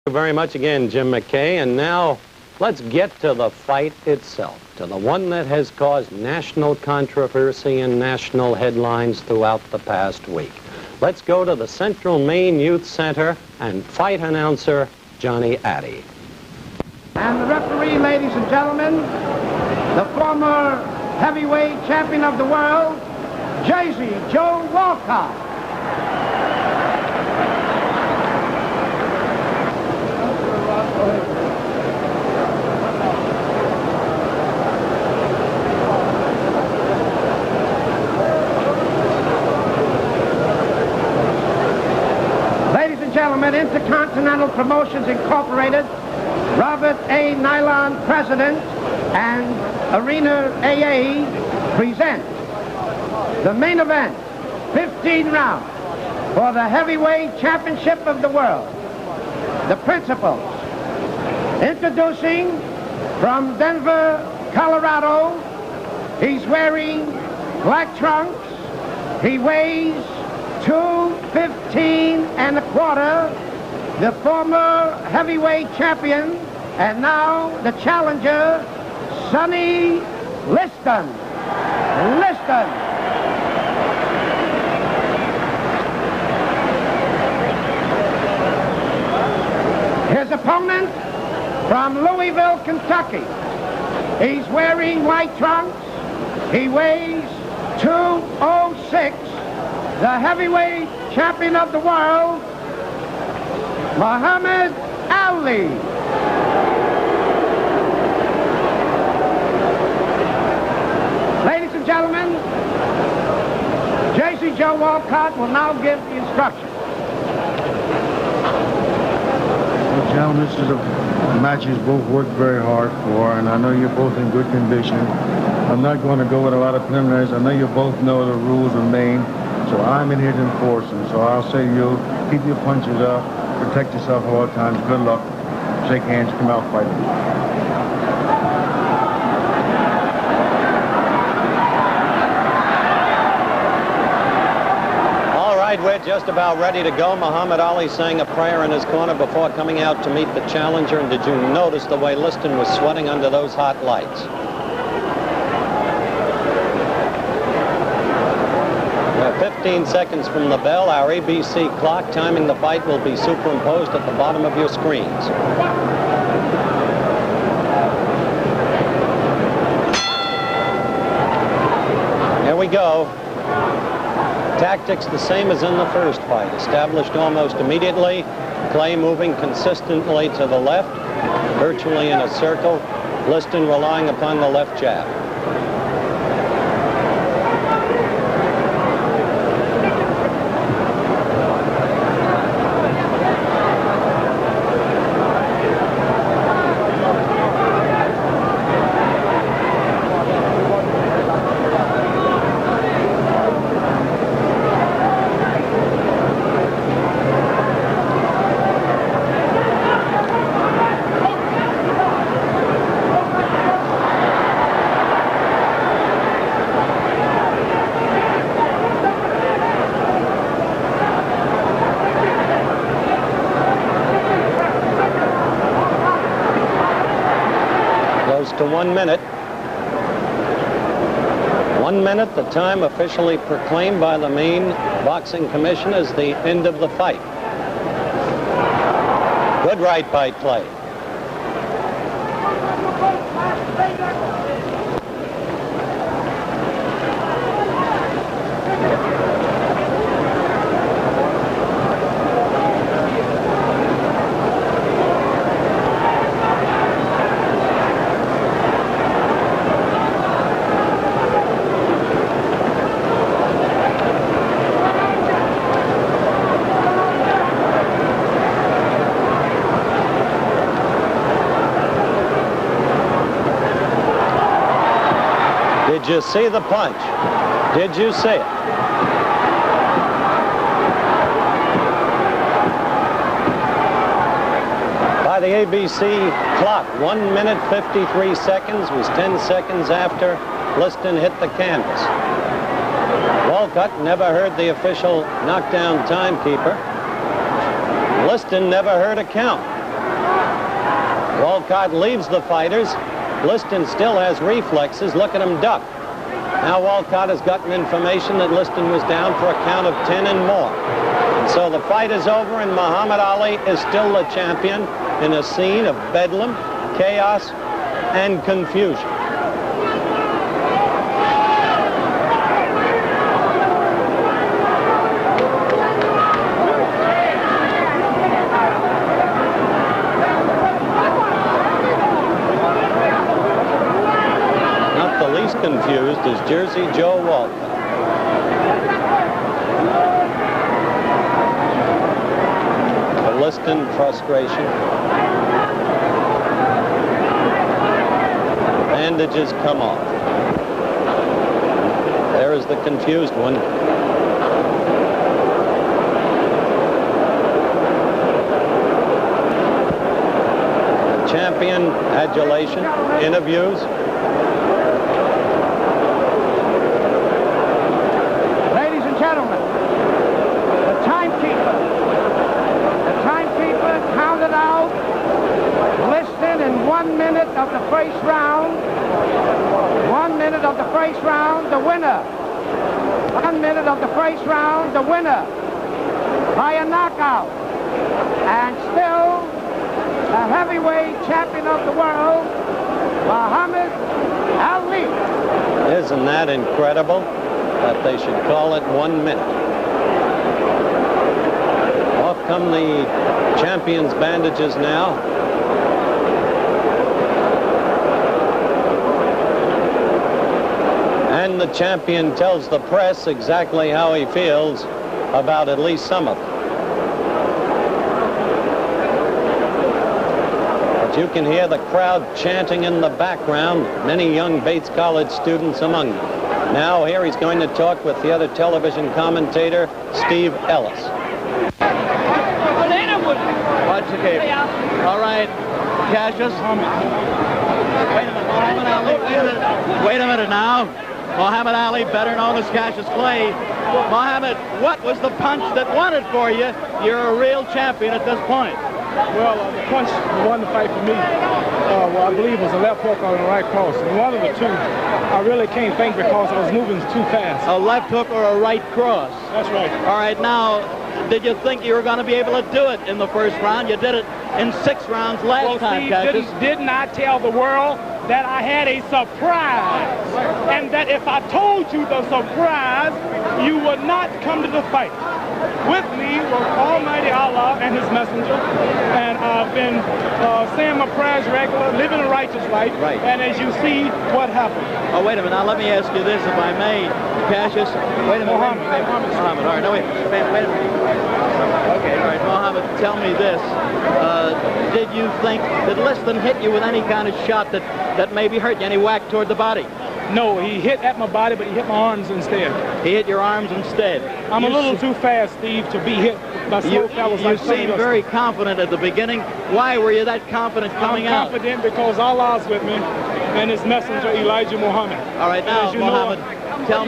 Thank you very much again, Jim McKay. And now let's get to the fight itself, to the one that has caused national controversy and national headlines throughout the past week. Let's go to the Central Maine Youth Center and fight announcer Johnny Addy. And the referee, ladies and gentlemen, the former heavyweight champion of the world, Jersey Joe Walcott. Ladies and gentlemen, Intercontinental Promotions Incorporated, Robert A. Nylon, President, and Arena AA present the main event, 15 rounds, for the heavyweight championship of the world. The principals, introducing from Denver, Colorado, he's wearing black trunks, he weighs 215 and a quarter, the former heavyweight champion, and now the challenger, Sony Liston. His opponent from Louisville, Kentucky. He's wearing white trunks. He weighs 206. The heavyweight champion of the world, Muhammad Ali. Ladies and gentlemen, Jersey Joe Walcott will now give the instructions. Well, gentlemen, this is a match you both worked very hard for, and I know you're both in good condition. I'm not going to go with a lot of preliminaries. I know you both know the rules of Maine, so I'm in here to enforce them. So I'll say to you, keep your punches up, protect yourself at all times. Good luck. Shake hands, come out fighting. We're just about ready to go. Muhammad Ali saying a prayer in his corner before coming out to meet the challenger. And did you notice the way Liston was sweating under those hot lights? We're 15 seconds from the bell. Our ABC clock timing the fight will be superimposed at the bottom of your screens. Here we go. Tactics the same as in the first fight, established almost immediately. Clay moving consistently to the left, virtually in a circle. Liston relying upon the left jab. To 1 minute. 1 minute, the time officially proclaimed by the Maine Boxing Commission as the end of the fight. Good right by Clay. Did you see the punch? Did you see it? By the ABC clock, 1 minute 53 seconds was 10 seconds after Liston hit the canvas. Walcott never heard the official knockdown timekeeper. Liston never heard a count. Walcott leaves the fighters. Liston still has reflexes. Look at him duck. Now Walcott has gotten information that Liston was down for a count of 10 and more. And so the fight is over, and Muhammad Ali is still the champion in a scene of bedlam, chaos, and confusion. Confused is Jersey Joe Walton. The Liston frustration. Bandages come off. There is the confused one. Champion adulation, interviews. Gentlemen, the timekeeper counted out Liston in 1 minute of the first round. 1 minute of the first round, the winner. 1 minute of the first round, the winner by a knockout. And still the heavyweight champion of the world, Muhammad Ali. Isn't that incredible? That they should call it 1 minute. Off come the champion's bandages now. And the champion tells the press exactly how he feels about at least some of them. But you can hear the crowd chanting in the background, many young Bates College students among them. Now here he's going to talk with the other television commentator, Steve Ellis. Watch the game. All right, Cassius. Wait a minute now. Muhammad Ali, better known as Cassius Clay. Muhammad, what was the punch that won it for you? You're a real champion at this point. Well, the punch won the fight for me. Well, I believe it was a left hook or a right cross. And one of the two, I really can't think because I was moving too fast. A left hook or a right cross? That's right. All right, now, did you think you were going to be able to do it in the first round? You did it in 6 rounds last time, Cassius. Didn't I tell the world that I had a surprise? And that if I told you the surprise, you would not come to the fight. With me was Almighty Allah and his messenger, and I've been saying my prayers regular, living a righteous life, right. And as you see, what happened. Oh, wait a minute. Now, let me ask you this, if I may, Cassius. Wait a minute. Mohammed. All right, no, wait a minute. Okay, all right, Mohammed, tell me this. Did you think that Liston hit you with any kind of shot that maybe hurt you, any whack toward the body? No, he hit at my body, but he hit my arms instead. He hit your arms instead. I'm a little too fast, Steve, to be hit by slow fellas like you seemed very confident at the beginning. Why were you that confident coming out? I'm confident because Allah's with me and his messenger, Elijah Muhammad. All right, now, Muhammad, tell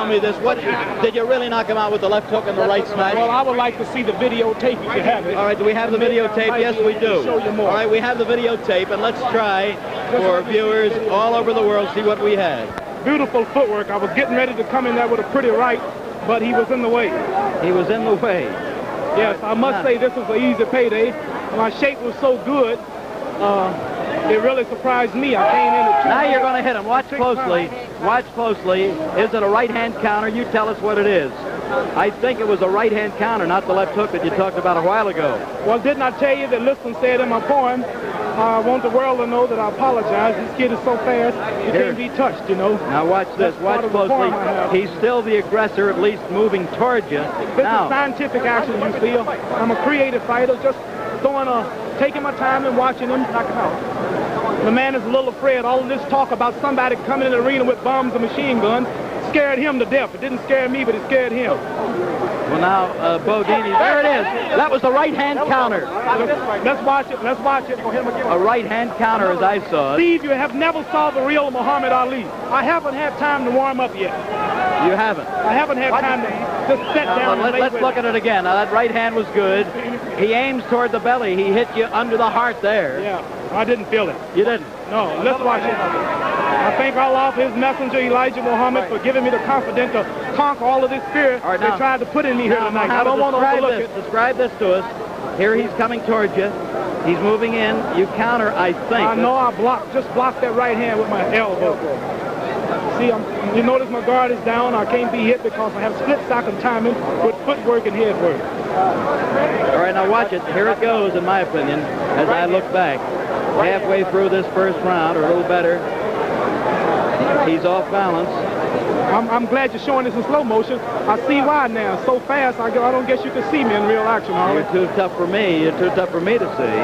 me this. What did you really knock him out with the left hook and the right smash? Well, I would like to see the videotape if you have it. All right, do we have the videotape? Yes, we do. Show you more. All right, we have the videotape, and let's try for viewers all over the world see what we had. Beautiful footwork. I was getting ready to come in there with a pretty right, but he was in the way. He was in the way. Yes, I must say this was an easy payday. My shape was so good, it really surprised me. I came in at 2. Now you're going to hit him. Watch closely. Watch closely. Is it a right-hand counter? You tell us what it is. I think it was a right-hand counter, not the left hook that you talked about a while ago. Well, didn't I tell you that Liston said in my poem, I want the world to know that I apologize. This kid is so fast, he can't be touched, you know. Now watch this. Watch closely. He's still the aggressor, at least moving towards you. This is scientific action, you feel. I'm a creative fighter, just taking my time and watching him knock him out. The man is a little afraid. All of this talk about somebody coming in the arena with bombs and machine guns scared him to death. It didn't scare me, but it scared him. Well, now, Bodini, there it is. That was the right-hand counter. Let's watch it. Let's watch it. A right-hand counter, as I saw it. Steve, you have never saw the real Muhammad Ali. I haven't had time to warm up yet. You haven't? I haven't had time to just sat down. Let's look at it again. Now, that right hand was good. He aims toward the belly. He hit you under the heart there. Yeah, I didn't feel it. You didn't? No, let's watch it. I thank Allah for his messenger, Elijah Muhammad, for giving me the confidence to conquer all of this fear right, they tried to put in me here tonight. I don't want to overlook it. Describe this to us. Here he's coming towards you. He's moving in. You counter, I think. I know I just blocked that right hand with my elbow. See, you notice my guard is down. I can't be hit because I have split-second timing with footwork and head work. All right, now watch it. Here it goes, in my opinion, as I look back. Halfway through this first round, or a little better, he's off balance. I'm glad you're showing this in slow motion. I see why now. So fast, I don't guess you can see me in real action, Harley. You're too tough for me. You're too tough for me to see.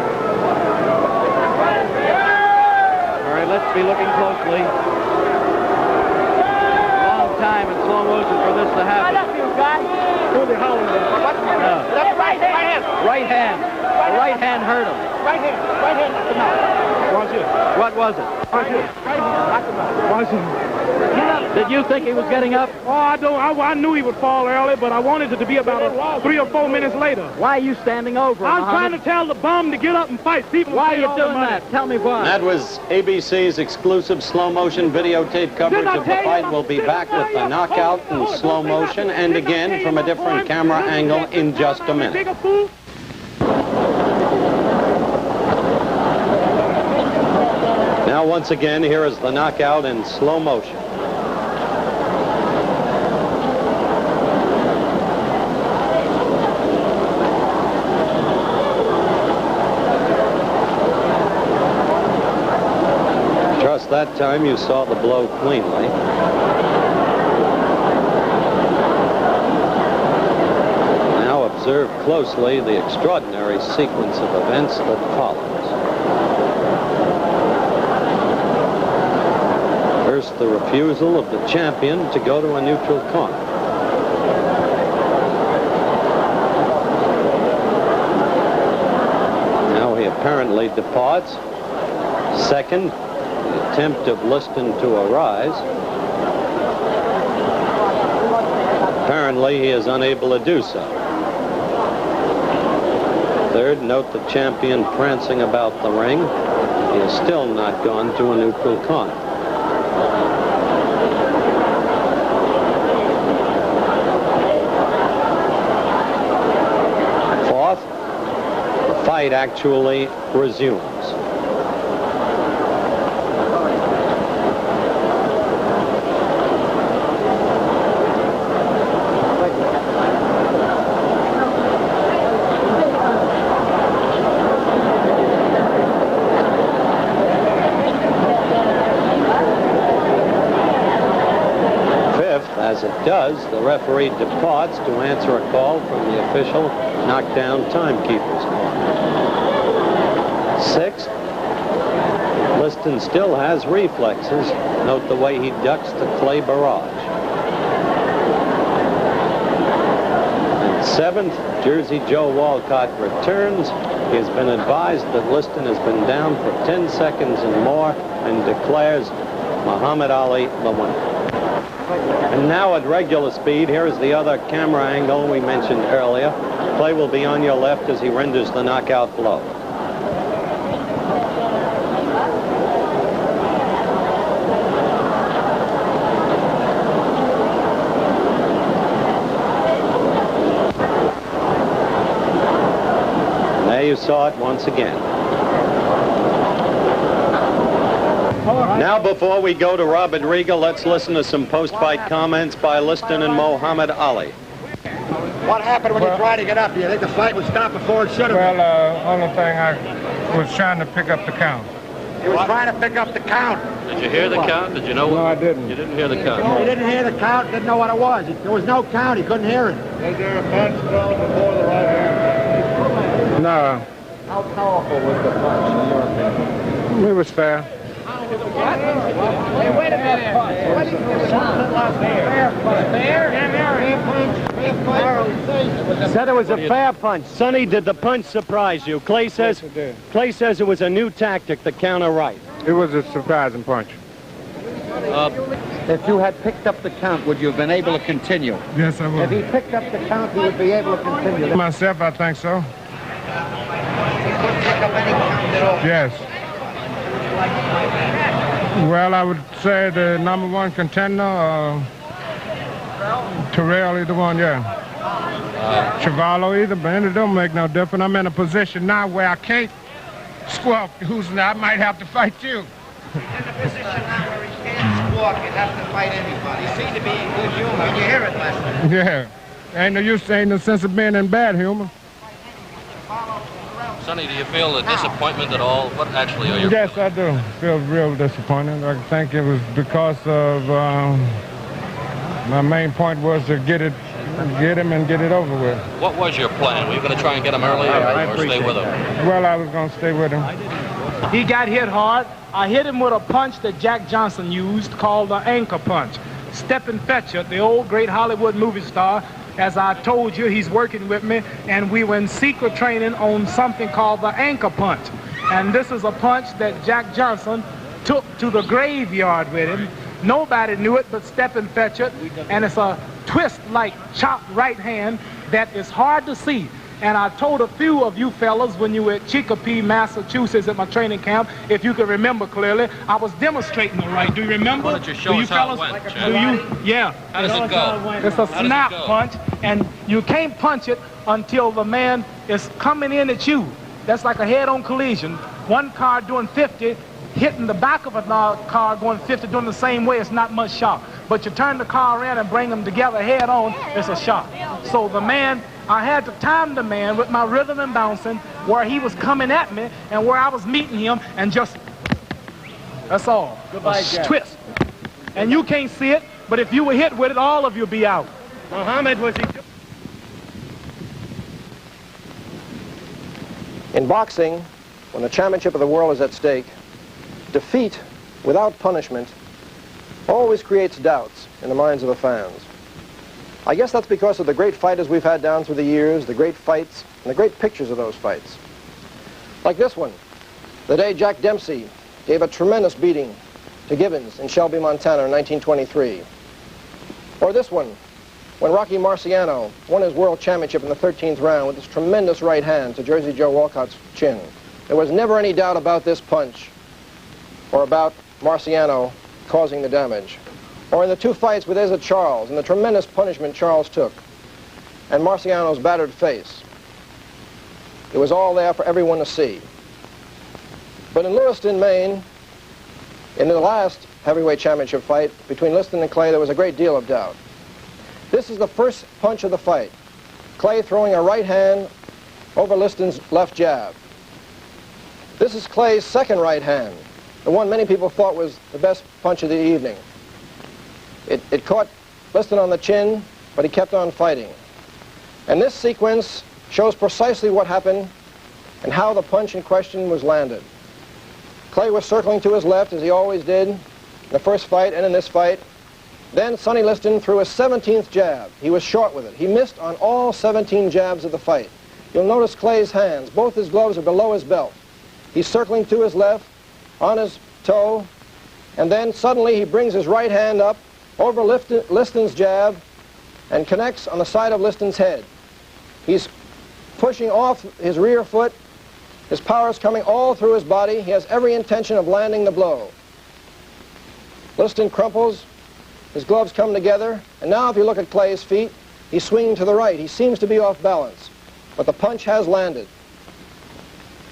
All right, let's be looking closely. Long time in slow motion for this to happen. Who's he howling about? No. That's right hand. Right hand. The right hand hurt him. Right hand. Right hand. Knock him out. Watch it. What was it? Right hand. Right hand. Knock him out. Watch it. Did you think he was getting up? Oh, I knew he would fall early, but I wanted it to be about 3 or 4 minutes later. Why are you standing over him, I'm trying to tell the bum to get up and fight. People Why are you doing that? Tell me why. That was ABC's exclusive slow motion videotape coverage of the fight. We'll be back with the knockout in slow motion and again from a different camera angle in just a minute. Now once again, here is the knockout in slow motion. Just that time you saw the blow cleanly. Now observe closely the extraordinary sequence of events that follows. First, the refusal of the champion to go to a neutral corner. Now he apparently departs. Second, the attempt of Liston to arise. Apparently, he is unable to do so. Third, note the champion prancing about the ring. He has still not gone to a neutral corner. Fourth, the fight actually resumes. As it does, the referee departs to answer a call from the official knockdown timekeeper's corner. Sixth, Liston still has reflexes. Note the way he ducks the clay barrage. And seventh, Jersey Joe Walcott returns. He has been advised that Liston has been down for 10 seconds and more and declares Muhammad Ali the winner. And now at regular speed, here is the other camera angle we mentioned earlier. Play will be on your left as he renders the knockout blow. And there you saw it once again. Now, before we go to Robert Riegel, let's listen to some post-fight comments by Liston and Muhammad Ali. What happened when you tried to get up? Do you think the fight would stop before it should have? Well, only thing I was trying to pick up the count. He was trying to pick up the count. Did you hear the count? Did you know? No, I didn't. You didn't hear the count? He didn't hear the count, didn't know what it was. There was no count, he couldn't hear it. Was there a punch thrown before the right hand? No. How powerful was the punch in your opinion? It was fair. Hey, wait a minute. What is this? Fair? Said it was a fair punch. Sonny, did the punch surprise you? Clay says it was a new tactic, the counter right. It was a surprising punch. If you had picked up the count, would you have been able to continue? Yes, I If would. he picked up the count, he would be able to continue. Myself, I think so. He couldn't pick up any count at all. Yes. Well, I would say the number one contender, Terrell, either one, yeah. Chavallo, either, but it don't make no difference. I'm in a position now where I can't squawk who's not. I might have to fight you. In the position now where he can't squawk, he'd have to fight anybody. He seemed to be in good humor. Can you hear it, Lester? Yeah. Ain't no use, ain't no sense of being in bad humor. Sonny, do you feel a disappointment at all? What actually are your Yes, feelings? I do. Feel real disappointed. I think it was because of my main point was to get him and get it over with. What was your plan? Were you going to try and get him early or stay with him? Well, I was going to stay with him. He got hit hard. I hit him with a punch that Jack Johnson used called the anchor punch. Stephen Fetcher, the old great Hollywood movie star, as I told you, he's working with me, and we were in secret training on something called the anchor punch. And this is a punch that Jack Johnson took to the graveyard with him. Nobody knew it but Stephen Fetcher, and it's a twist-like chopped right hand that is hard to see. And I told a few of you fellas when you were at Chicopee, Massachusetts at my training camp, if you can remember clearly, I was demonstrating the right. Do you remember? Why don't you show us how it went, Jack? Do you? Yeah. How does it go? It's a How does it snap go? punch, and you can't punch it until the man is coming in at you. That's like a head-on collision. One car doing 50, hitting the back of another car going 50, doing the same way, it's not much shock. But you turn the car around and bring them together head-on, it's a shock. So the man, I had to time the man with my rhythm and bouncing where he was coming at me and where I was meeting him, and just, that's all. Goodbye, A Jack. twist. And you can't see it, but if you were hit with it, all of you would be out. Muhammad, was he... In boxing, when the championship of the world is at stake, defeat without punishment always creates doubts in the minds of the fans. I guess that's because of the great fighters we've had down through the years, the great fights, and the great pictures of those fights. Like this one, the day Jack Dempsey gave a tremendous beating to Gibbons in Shelby, Montana in 1923. Or this one, when Rocky Marciano won his world championship in the 13th round with his tremendous right hand to Jersey Joe Walcott's chin. There was never any doubt about this punch or about Marciano causing the damage. Or in the two fights with Izza Charles and the tremendous punishment Charles took and Marciano's battered face. It was all there for everyone to see. But in Lewiston, Maine, in the last heavyweight championship fight between Liston and Clay, there was a great deal of doubt. This is the first punch of the fight. Clay throwing a right hand over Liston's left jab. This is Clay's second right hand, the one many people thought was the best punch of the evening. It caught Liston on the chin, but he kept on fighting. And this sequence shows precisely what happened and how the punch in question was landed. Clay was circling to his left, as he always did in the first fight and in this fight. Then Sonny Liston threw a 17th jab. He was short with it. He missed on all 17 jabs of the fight. You'll notice Clay's hands. Both his gloves are below his belt. He's circling to his left, on his toe, and then suddenly he brings his right hand up over Liston's jab and connects on the side of Liston's head. He's pushing off his rear foot. His power is coming all through his body. He has every intention of landing the blow. Liston crumples. His gloves come together. And now if you look at Clay's feet, he's swinging to the right. He seems to be off balance. But the punch has landed.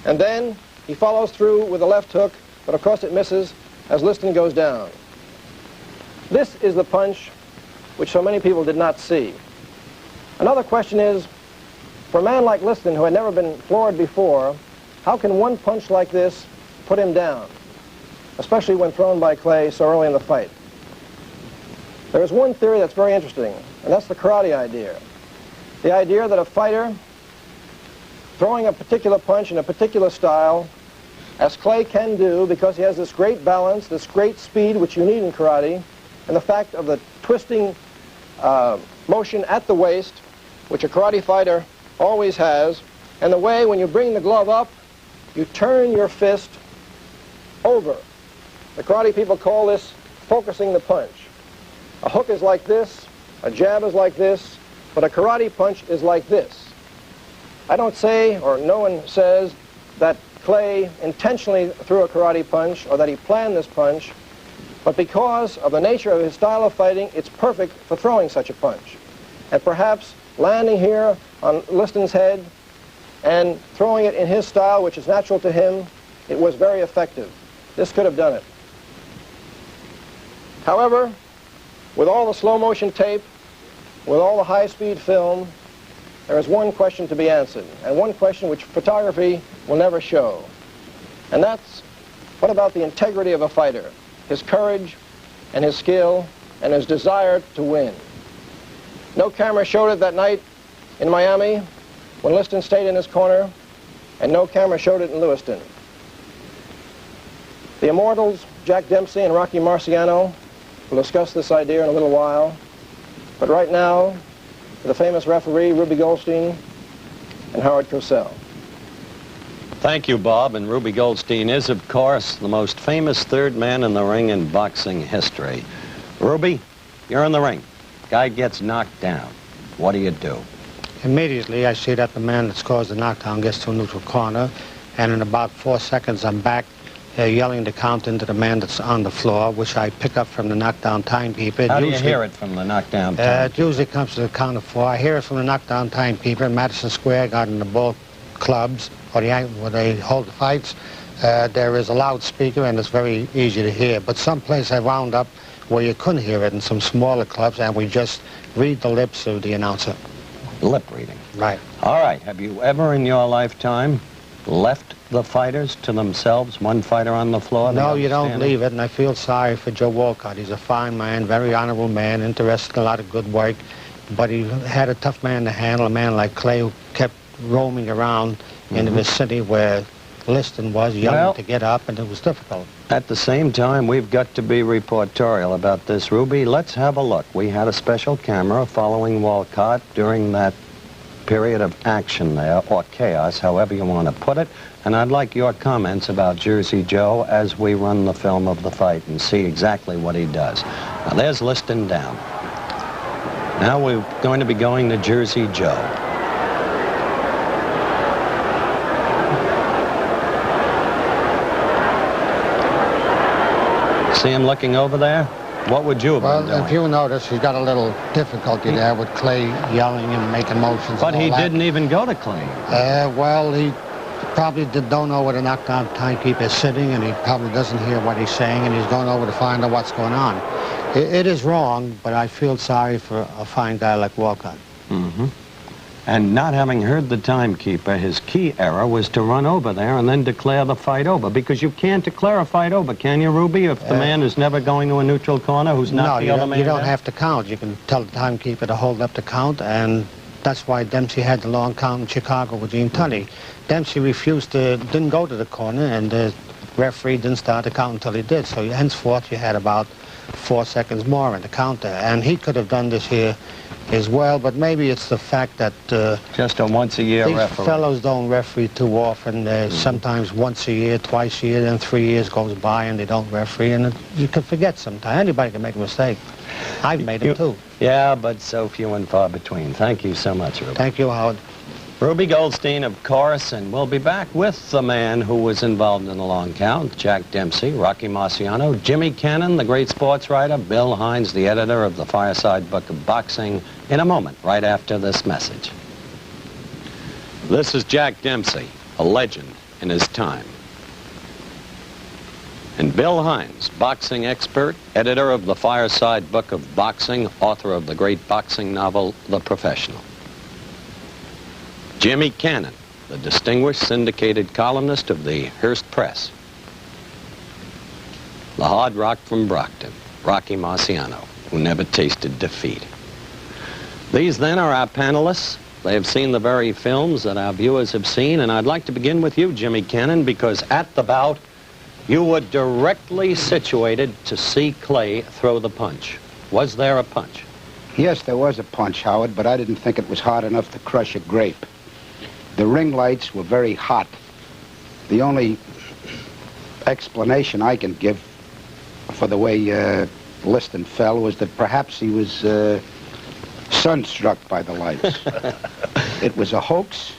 And then he follows through with a left hook, but of course it misses as Liston goes down. This is the punch which so many people did not see. Another question is, for a man like Liston, who had never been floored before, how can one punch like this put him down, especially when thrown by Clay so early in the fight? There is one theory that's very interesting, and that's the karate idea. The idea that a fighter throwing a particular punch in a particular style, as Clay can do because he has this great balance, this great speed which you need in karate, and the fact of the twisting motion at the waist, which a karate fighter always has, and the way when you bring the glove up, you turn your fist over. The karate people call this focusing the punch. A hook is like this, a jab is like this, but a karate punch is like this. I don't say, or no one says, that Clay intentionally threw a karate punch or that he planned this punch, but because of the nature of his style of fighting, it's perfect for throwing such a punch. And perhaps landing here on Liston's head and throwing it in his style, which is natural to him, it was very effective. This could have done it. However, with all the slow motion tape, with all the high-speed film, there is one question to be answered, and one question which photography will never show. And that's, what about the integrity of a fighter, his courage and his skill and his desire to win? No camera showed it that night in Miami when Liston stayed in his corner, and no camera showed it in Lewiston. The immortals, Jack Dempsey and Rocky Marciano, will discuss this idea in a little while, but right now, the famous referee, Ruby Goldstein, and Howard Cosell. Thank you, Bob. And Ruby Goldstein is, of course, the most famous third man in the ring in boxing history. Ruby, you're in the ring. Guy gets knocked down. What do you do? Immediately, I see that the man that's caused the knockdown gets to a neutral corner, and in about 4 seconds, I'm back yelling the count into the man that's on the floor, which I pick up from the knockdown timekeeper. How do you hear it from the knockdown timekeeper? It usually comes to the count of 4. I hear it from the knockdown timekeeper in Madison Square Garden, the ball clubs, or where they hold the fights. There is a loudspeaker, and it's very easy to hear. But someplace I wound up where you couldn't hear it in some smaller clubs, and we just read the lips of the announcer. Lip reading. Right. All right. Have you ever in your lifetime left the fighters to themselves, one fighter on the floor? No, you don't leave it, and I feel sorry for Joe Walcott. He's a fine man, very honorable man, interested in a lot of good work, but he had a tough man to handle, a man like Clay who kept roaming around in the vicinity where Liston was, yelling to get up, and it was difficult. At the same time, we've got to be reportorial about this, Ruby. Let's have a look. We had a special camera following Walcott during that period of action there, or chaos, however you want to put it. And I'd like your comments about Jersey Joe as we run the film of the fight and see exactly what he does. Now, there's Liston down. Now we're going to be going to Jersey Joe. See him looking over there? What would you have been doing? Well, if you notice, he's got a little difficulty there with Clay yelling and making motions. But he didn't even go to Clay. Well, he probably don't know where the knockdown timekeeper is sitting, and he probably doesn't hear what he's saying, and he's going over to find out what's going on. It is wrong, but I feel sorry for a fine guy like Walcott. And not having heard the timekeeper, his key error was to run over there and then declare the fight over, because you can't declare a fight over, can you, Ruby, if the man is never going to a neutral corner who's not the other man? No, you don't have to count. You can tell the timekeeper to hold up the count, and that's why Dempsey had the long count in Chicago with Gene Tunney. Dempsey didn't go to the corner, and the referee didn't start the count until he did, so henceforth you had about 4 seconds more in the counter, and he could have done this here as well, but maybe it's the fact that just a once-a-year these referee. Fellows don't referee too often. Sometimes once a year, twice a year, then 3 years goes by and they don't referee, and you can forget sometimes. Anybody can make a mistake. I've made them too. Yeah, but so few and far between. Thank you so much, Ruby. Thank you, Howard. Ruby Goldstein, of course, and we'll be back with the man who was involved in the long count, Jack Dempsey, Rocky Marciano, Jimmy Cannon, the great sports writer, Bill Hines, the editor of the Fireside Book of Boxing, in a moment, right after this message. This is Jack Dempsey, a legend in his time. And Bill Hines, boxing expert, editor of the Fireside Book of Boxing, author of the great boxing novel, The Professional. Jimmy Cannon, the distinguished syndicated columnist of the Hearst Press. The hard rock from Brockton, Rocky Marciano, who never tasted defeat. These then are our panelists. They have seen the very films that our viewers have seen, and I'd like to begin with you, Jimmy Cannon, because at the bout, you were directly situated to see Clay throw the punch. Was there a punch? Yes, there was a punch, Howard, but I didn't think it was hard enough to crush a grape. The ring lights were very hot. The only explanation I can give for the way Liston fell was that perhaps he was sunstruck by the lights. It was a hoax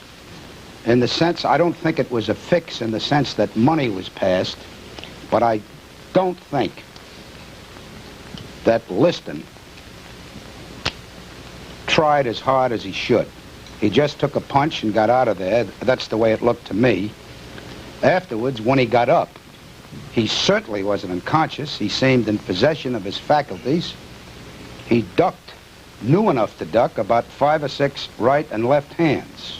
in the sense, I don't think it was a fix in the sense that money was passed, but I don't think that Liston tried as hard as he should. He just took a punch and got out of there. That's the way it looked to me. Afterwards, when he got up, he certainly wasn't unconscious. He seemed in possession of his faculties. He ducked, knew enough to duck, about 5 or 6 right and left hands.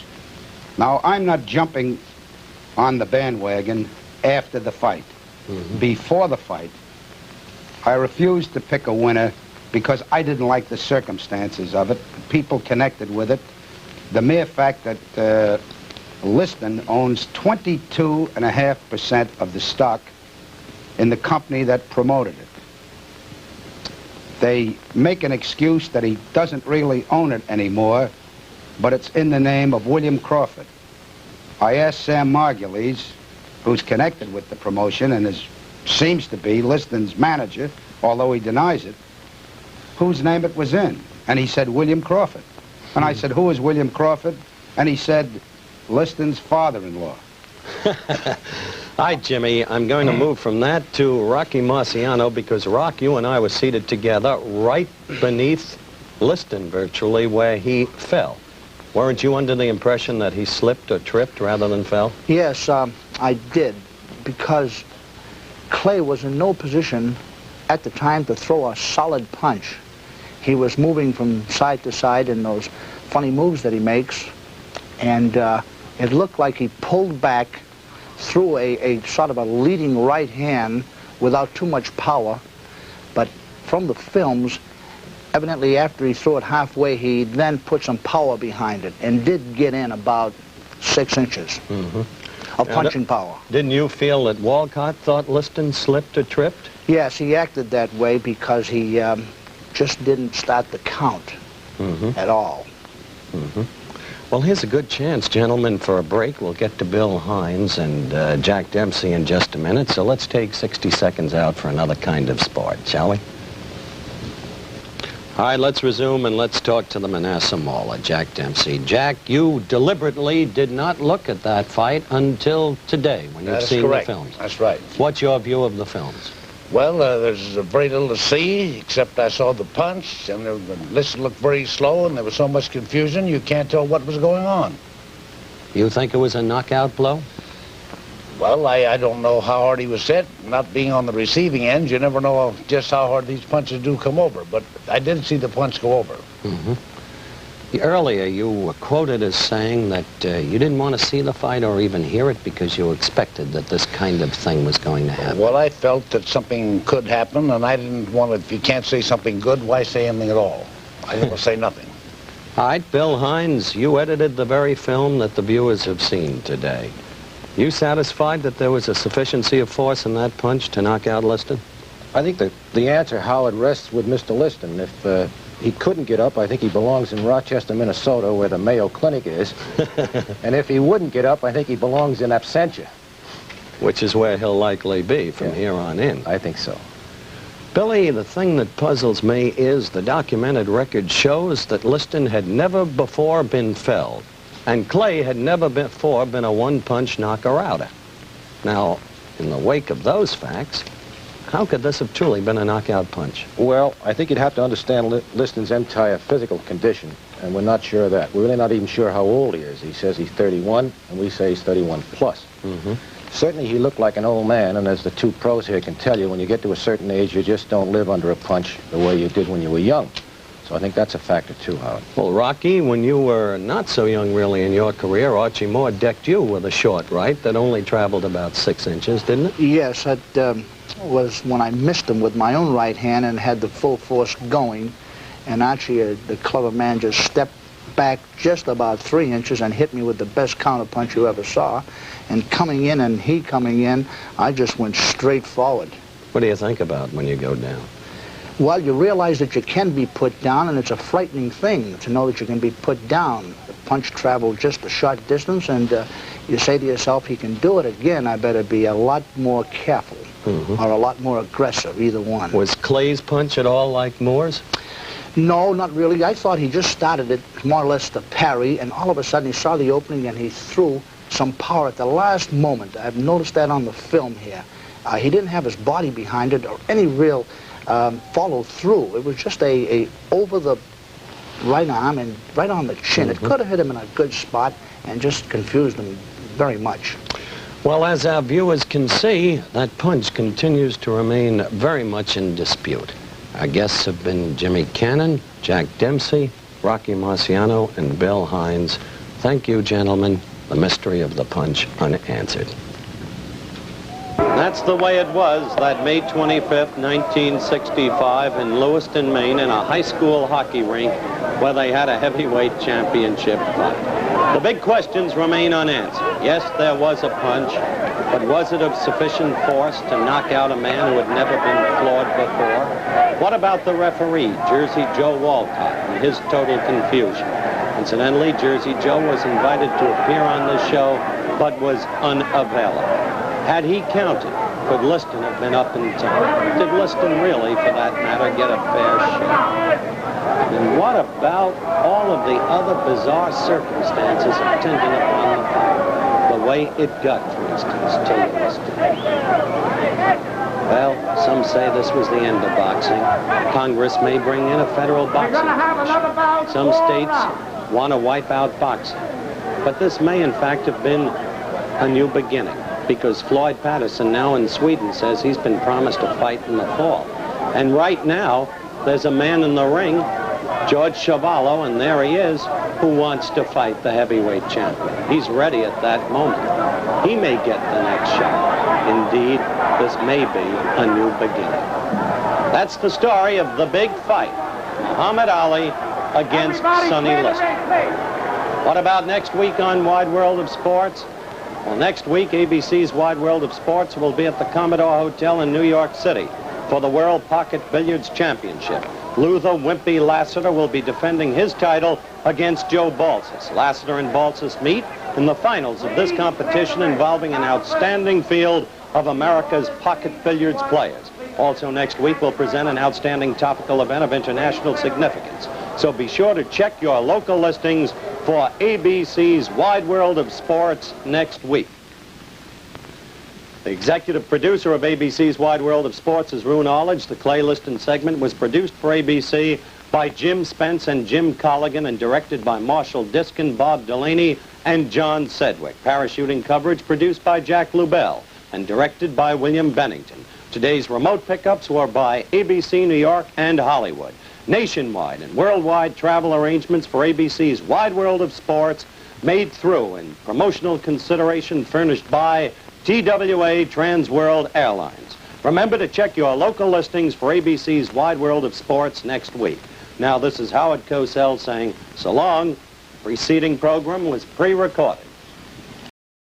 Now, I'm not jumping on the bandwagon after the fight. Before the fight, I refused to pick a winner because I didn't like the circumstances of it, the people connected with it, the mere fact that Liston owns 22.5% of the stock in the company that promoted it. They make an excuse that he doesn't really own it anymore, but it's in the name of William Crawford. I asked Sam Margulies, who's connected with the promotion and seems to be Liston's manager, although he denies it, whose name it was in. And he said, William Crawford. And I said, who is William Crawford? And he said, Liston's father-in-law. Hi, Jimmy. I'm going to move from that to Rocky Marciano because, Rock, you and I were seated together right beneath Liston, virtually, where he fell. Weren't you under the impression that he slipped or tripped rather than fell? Yes, I did, because Clay was in no position at the time to throw a solid punch. He was moving from side to side in those funny moves that he makes, and it looked like he pulled back through a sort of a leading right hand without too much power. But from the films, evidently after he threw it halfway, he then put some power behind it and did get in about 6 inches of punching power. Didn't you feel that Walcott thought Liston slipped or tripped? Yes, he acted that way because he just didn't start the count at all. Well, here's a good chance, gentlemen, for a break. We'll get to Bill Hines and Jack Dempsey in just a minute, so let's take 60 seconds out for another kind of sport, shall we? All right, let's resume and let's talk to the Manasseh Mauler, Jack Dempsey. Jack, you deliberately did not look at that fight until today when you've seen the films. That's right. What's your view of the films? Well, there's very little to see, except I saw the punch, and the list looked very slow, and there was so much confusion, you can't tell what was going on. You think it was a knockout blow? Well, I don't know how hard he was hit. Not being on the receiving end, you never know just how hard these punches do come over, but I did see the punch go over. Earlier, you were quoted as saying that you didn't want to see the fight or even hear it because you expected that this kind of thing was going to happen. Well, I felt that something could happen, and I didn't want to, if you can't say something good, why say anything at all? I didn't want to say nothing. All right, Bill Hines, you edited the very film that the viewers have seen today. You satisfied that there was a sufficiency of force in that punch to knock out Liston? I think the answer, Howard, rests with Mr. Liston. If he couldn't get up, I think he belongs in Rochester, Minnesota, where the Mayo Clinic is. And if he wouldn't get up, I think he belongs in absentia. Which is where he'll likely be from here on in. I think so. Billy, the thing that puzzles me is the documented record shows that Liston had never before been felled, and Clay had never before been a one-punch knocker-outer. Now, in the wake of those facts, how could this have truly been a knockout punch? Well, I think you'd have to understand Liston's entire physical condition, and we're not sure of that. We're really not even sure how old he is. He says he's 31, and we say he's 31 plus. Certainly he looked like an old man, and as the two pros here can tell you, when you get to a certain age, you just don't live under a punch the way you did when you were young. So I think that's a factor too, Howard. Well, Rocky, when you were not so young really in your career, Archie Moore decked you with a short right that only traveled about 6 inches, didn't it? Yes, that was when I missed him with my own right hand and had the full force going. And Archie, the clever man, just stepped back just about 3 inches and hit me with the best counterpunch you ever saw. And coming in and he coming in, I just went straight forward. What do you think about when you go down? Well, you realize that you can be put down, and it's a frightening thing to know that you can be put down. The punch traveled just a short distance, and you say to yourself, he can do it again, I better be a lot more careful. or a lot more aggressive, either one. Was Clay's punch at all like Moore's? No, not really. I thought he just started it more or less to parry, and all of a sudden he saw the opening and he threw some power at the last moment. I've noticed that on the film here. He didn't have his body behind it or any real follow through. It was just a over the right arm and right on the chin. It could have hit him in a good spot and just confused him very much. Well, as our viewers can see, that punch continues to remain very much in dispute. Our guests have been Jimmy Cannon, Jack Dempsey, Rocky Marciano, and Bill Hines. Thank you, gentlemen. The mystery of the punch unanswered. That's the way it was that May 25th, 1965 in Lewiston, Maine, in a high school hockey rink where they had a heavyweight championship fight. The big questions remain unanswered. Yes, there was a punch, but was it of sufficient force to knock out a man who had never been floored before? What about the referee, Jersey Joe Walcott, and his total confusion? Incidentally, Jersey Joe was invited to appear on this show, but was unavailable. Had he counted, could Liston have been up in time? Did Liston really, for that matter, get a fair shake? And what about all of the other bizarre circumstances attending upon the fight? The way it got, for instance, to Liston. Well, some say this was the end of boxing. Congress may bring in a federal boxing match. Some states want to wipe out boxing. But this may, in fact, have been a new beginning, because Floyd Patterson now in Sweden says he's been promised a fight in the fall. And right now, there's a man in the ring, George Chavallo, and there he is, who wants to fight the heavyweight champion. He's ready at that moment. He may get the next shot. Indeed, this may be a new beginning. That's the story of the big fight, Muhammad Ali against Sonny Liston. What about next week on Wide World of Sports? Well, next week, ABC's Wide World of Sports will be at the Commodore Hotel in New York City for the World Pocket Billiards Championship. Luther Wimpy Lassiter will be defending his title against Joe Balsas. Lassiter and Balsas meet in the finals of this competition involving an outstanding field of America's pocket billiards players. Also next week, we'll present an outstanding topical event of international significance. So be sure to check your local listings for ABC's Wide World of Sports next week. The executive producer of ABC's Wide World of Sports is Rune Arledge. The Clay Liston segment was produced for ABC by Jim Spence and Jim Colligan and directed by Marshall Diskin, Bob Delaney, and John Sedgwick. Parachuting coverage produced by Jack Lubell and directed by William Bennington. Today's remote pickups were by ABC New York and Hollywood. Nationwide and worldwide travel arrangements for ABC's Wide World of Sports made through and promotional consideration furnished by TWA Trans World Airlines. Remember to check your local listings for ABC's Wide World of Sports next week. Now, this is Howard Cosell saying so long. The preceding program was pre-recorded.